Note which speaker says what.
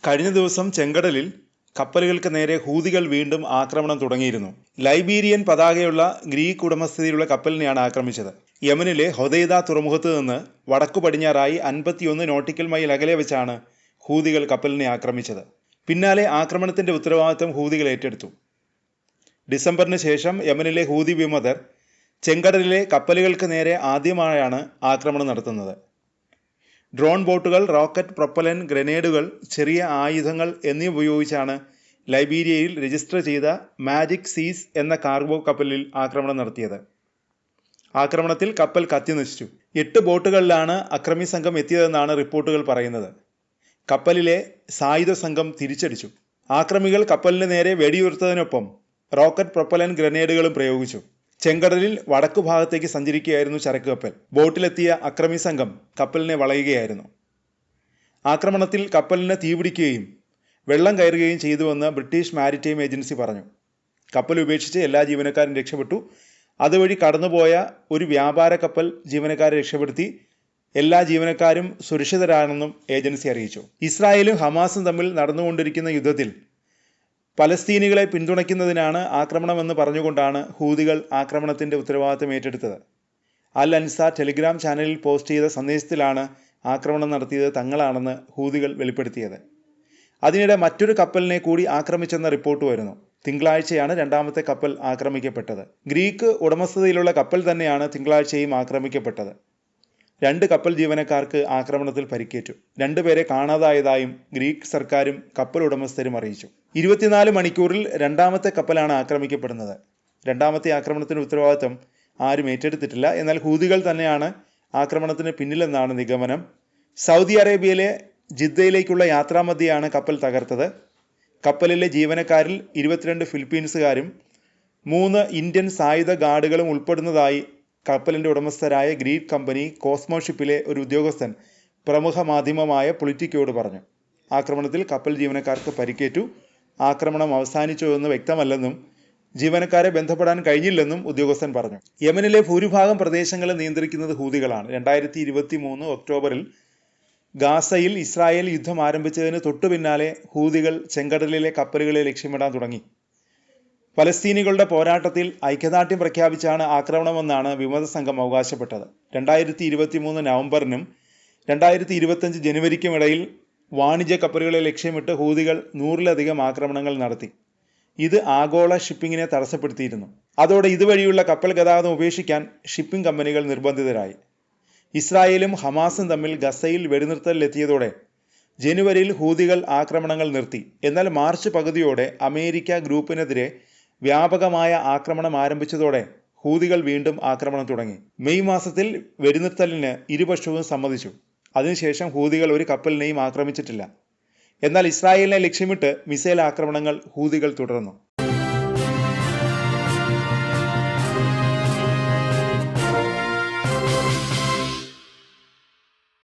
Speaker 1: കഴിഞ്ഞ ദിവസം ചെങ്കടലിൽ കപ്പലുകൾക്ക് നേരെ ഹൂതികൾ വീണ്ടും ആക്രമണം തുടങ്ങിയിരുന്നു. ലൈബീരിയൻ പതാകയുള്ള ഗ്രീക്ക് ഉടമസ്ഥതയിലുള്ള കപ്പലിനെയാണ് ആക്രമിച്ചത്. യമനിലെ ഹൊദൈദ തുറമുഖത്ത് നിന്ന് വടക്കു പടിഞ്ഞാറായി 51 നോട്ടിക്കൽ മൈൽ അകലെ വെച്ചാണ് ഹൂതികൾ കപ്പലിനെ ആക്രമിച്ചത്. പിന്നാലെ ആക്രമണത്തിന്റെ ഉത്തരവാദിത്തം ഹൂതികൾ ഏറ്റെടുത്തു. ഡിസംബറിന് ശേഷം യമനിലെ ഹൂതി വിമതർ ചെങ്കടലിലെ കപ്പലുകൾക്ക് നേരെ ആദ്യമായാണ് ആക്രമണം നടത്തുന്നത്. ഡ്രോൺ ബോട്ടുകൾ, റോക്കറ്റ് പ്രൊപ്പലൻ ഗ്രനേഡുകൾ, ചെറിയ ആയുധങ്ങൾ എന്നിവ ഉപയോഗിച്ചാണ് ലൈബീരിയയിൽ രജിസ്റ്റർ ചെയ്ത മാജിക് സീസ് എന്ന കാർഗോ കപ്പലിൽ ആക്രമണം നടത്തിയത്. ആക്രമണത്തിൽ കപ്പൽ കത്തിനശിച്ചു. 8 ബോട്ടുകളിലാണ് അക്രമി സംഘം എത്തിയതെന്നാണ് റിപ്പോർട്ടുകൾ പറയുന്നത്. കപ്പലിലെ സായുധ സംഘം തിരിച്ചടിച്ചു. ആക്രമികൾ കപ്പലിന് നേരെ വെടിയുതിർത്തതിനൊപ്പം റോക്കറ്റ് പ്രൊപ്പലൻ ഗ്രനേഡുകളും പ്രയോഗിച്ചു. ചെങ്കടലിൽ വടക്കു ഭാഗത്തേക്ക് സഞ്ചരിക്കുകയായിരുന്നു ചരക്ക് കപ്പൽ. ബോട്ടിലെത്തിയ അക്രമി സംഘം കപ്പലിനെ വളയുകയായിരുന്നു. ആക്രമണത്തിൽ കപ്പലിന് തീപിടിക്കുകയും വെള്ളം കയറുകയും ചെയ്തുവെന്ന് ബ്രിട്ടീഷ് മാരിടൈം ഏജൻസി പറഞ്ഞു. കപ്പൽ ഉപേക്ഷിച്ച് എല്ലാ ജീവനക്കാരും രക്ഷപ്പെട്ടു. അതുവഴി കടന്നുപോയ ഒരു വ്യാപാര കപ്പൽ ജീവനക്കാരെ രക്ഷപ്പെടുത്തി. എല്ലാ ജീവനക്കാരും സുരക്ഷിതരാണെന്നും ഏജൻസി അറിയിച്ചു. ഇസ്രായേലും ഹമാസും തമ്മിൽ നടന്നുകൊണ്ടിരിക്കുന്ന യുദ്ധത്തിൽ പലസ്തീനികളെ പിന്തുണയ്ക്കുന്നതിനാണ് ആക്രമണമെന്ന് പറഞ്ഞുകൊണ്ടാണ് ഹൂതികൾ ആക്രമണത്തിന്റെ ഉത്തരവാദിത്തം ഏറ്റെടുത്തത്. അൽ അൻസാർ ടെലിഗ്രാം ചാനലിൽ പോസ്റ്റ് ചെയ്ത സന്ദേശത്തിലാണ് ആക്രമണം നടത്തിയത് തങ്ങളാണെന്ന് ഹൂതികൾ വെളിപ്പെടുത്തിയത്. അതിനിടെ മറ്റൊരു കപ്പലിനെ കൂടി ആക്രമിച്ചെന്ന റിപ്പോർട്ട് വരുന്നു. തിങ്കളാഴ്ചയാണ് രണ്ടാമത്തെ കപ്പൽ ആക്രമിക്കപ്പെട്ടത്. ഗ്രീക്ക് ഉടമസ്ഥതയിലുള്ള കപ്പൽ തന്നെയാണ് തിങ്കളാഴ്ചയും ആക്രമിക്കപ്പെട്ടത്. 2 കപ്പൽ ജീവനക്കാർക്ക് ആക്രമണത്തിൽ പരിക്കേറ്റു. 2 പേരെ കാണാതായതായും ഗ്രീക്ക് സർക്കാരും കപ്പൽ ഉടമസ്ഥരും അറിയിച്ചു. 24 മണിക്കൂറിൽ രണ്ടാമത്തെ കപ്പലാണ് ആക്രമിക്കപ്പെടുന്നത്. രണ്ടാമത്തെ ആക്രമണത്തിന് ഉത്തരവാദിത്തം ആരും ഏറ്റെടുത്തിട്ടില്ല. എന്നാൽ ഹൂതികൾ തന്നെയാണ് ആക്രമണത്തിന് പിന്നിലെന്നാണ് നിഗമനം. സൗദി അറേബ്യയിലെ ജിദ്ദയിലേക്കുള്ള യാത്രാമധ്യയാണ് കപ്പൽ തകർത്തത്. കപ്പലിലെ ജീവനക്കാരിൽ 22 ഫിലിപ്പീൻസുകാരും 3 ഇന്ത്യൻ സായുധ ഗാർഡുകളും ഉൾപ്പെടുന്നതായി കപ്പലിന്റെ ഉടമസ്ഥരായ ഗ്രീക്ക് കമ്പനി കോസ്മോഷിപ്പിലെ ഒരു ഉദ്യോഗസ്ഥൻ പ്രമുഖ മാധ്യമമായ പൊളിറ്റിക്കോട് പറഞ്ഞു. ആക്രമണത്തിൽ കപ്പൽ ജീവനക്കാർക്ക് പരിക്കേറ്റു. ആക്രമണം അവസാനിച്ചോ എന്ന് വ്യക്തമല്ലെന്നും ജീവനക്കാരെ ബന്ധപ്പെടാൻ കഴിഞ്ഞില്ലെന്നും ഉദ്യോഗസ്ഥൻ പറഞ്ഞു. യമനിലെ ഭൂരിഭാഗം പ്രദേശങ്ങളും നിയന്ത്രിക്കുന്നത് ഹൂതികളാണ്. 2023 ഒക്ടോബറിൽ ഗാസയിൽ ഇസ്രായേൽ യുദ്ധം ആരംഭിച്ചതിന് തൊട്ടു പിന്നാലെ ഹൂതികൾ ചെങ്കടലിലെ കപ്പലുകളെ ലക്ഷ്യമിടാൻ തുടങ്ങി. പലസ്തീനികളുടെ പോരാട്ടത്തിൽ ഐക്യദാർഢ്യം പ്രഖ്യാപിച്ചാണ് ആക്രമണമെന്നാണ് വിമത സംഘം അവകാശപ്പെട്ടത്. 2023 നവംബറിനും 2025 ജനുവരിക്കും ഇടയിൽ വാണിജ്യ കപ്പലുകളെ ലക്ഷ്യമിട്ട് ഹൂതികൾ 100-ലധികം ആക്രമണങ്ങൾ നടത്തി. ഇത് ആഗോള ഷിപ്പിങ്ങിനെ തടസ്സപ്പെടുത്തിയിരുന്നു. അതോടെ ഇതുവഴിയുള്ള കപ്പൽ ഗതാഗതം ഉപേക്ഷിക്കാൻ ഷിപ്പിംഗ് കമ്പനികൾ നിർബന്ധിതരായി. ഇസ്രായേലും ഹമാസും തമ്മിൽ ഗസയിൽ വെടിനിർത്തലിലെത്തിയതോടെ ജനുവരിയിൽ ഹൂതികൾ ആക്രമണങ്ങൾ നിർത്തി. എന്നാൽ മാർച്ച് പകുതിയോടെ അമേരിക്ക ഗ്രൂപ്പിനെതിരെ വ്യാപകമായ ആക്രമണം ആരംഭിച്ചതോടെ ഹൂതികൾ വീണ്ടും ആക്രമണം തുടങ്ങി. മെയ് മാസത്തിൽ വെടിനിർത്തലിന് ഇരുപക്ഷവും സമ്മതിച്ചു. അതിനുശേഷം ഹൂതികൾ ഒരു കപ്പലിനെയും ആക്രമിച്ചിട്ടില്ല. എന്നാൽ ഇസ്രായേലിനെ ലക്ഷ്യമിട്ട് മിസൈൽ ആക്രമണങ്ങൾ ഹൂതികൾ തുടർന്നു.